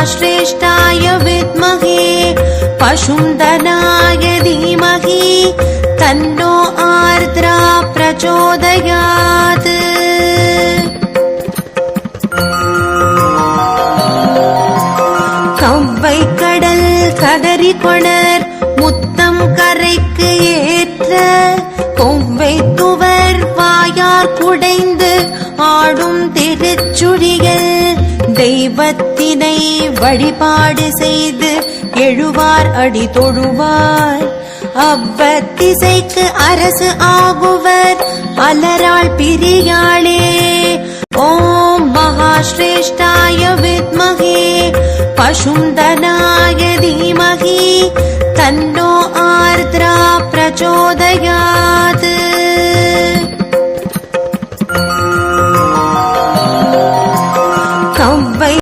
महाश्रेष्ठाय विद्महे पशुन्दनाय धीमहि तन्नो आर्द्रा प्रचोदयात्। कव्வை கடல் கதறி கொணர் முத்தம் கரைக்கு ஏற்ற கொவ்வை துவர் வாயார் குடைந்து ஆடும் திருச்சுழிகள் தெய்வத்தினை வழிபாடு செய்து எழுவார் அடி தொழுவார் அவ்வத்திசைக்கு அரசு ஆகுவர் அலராள் பிரியாளே। ஓம் महाश्रेष्ठाय विद्महे पशुन्दनाय धीमहि तन्नो आर्द्रा प्रचोदयात्।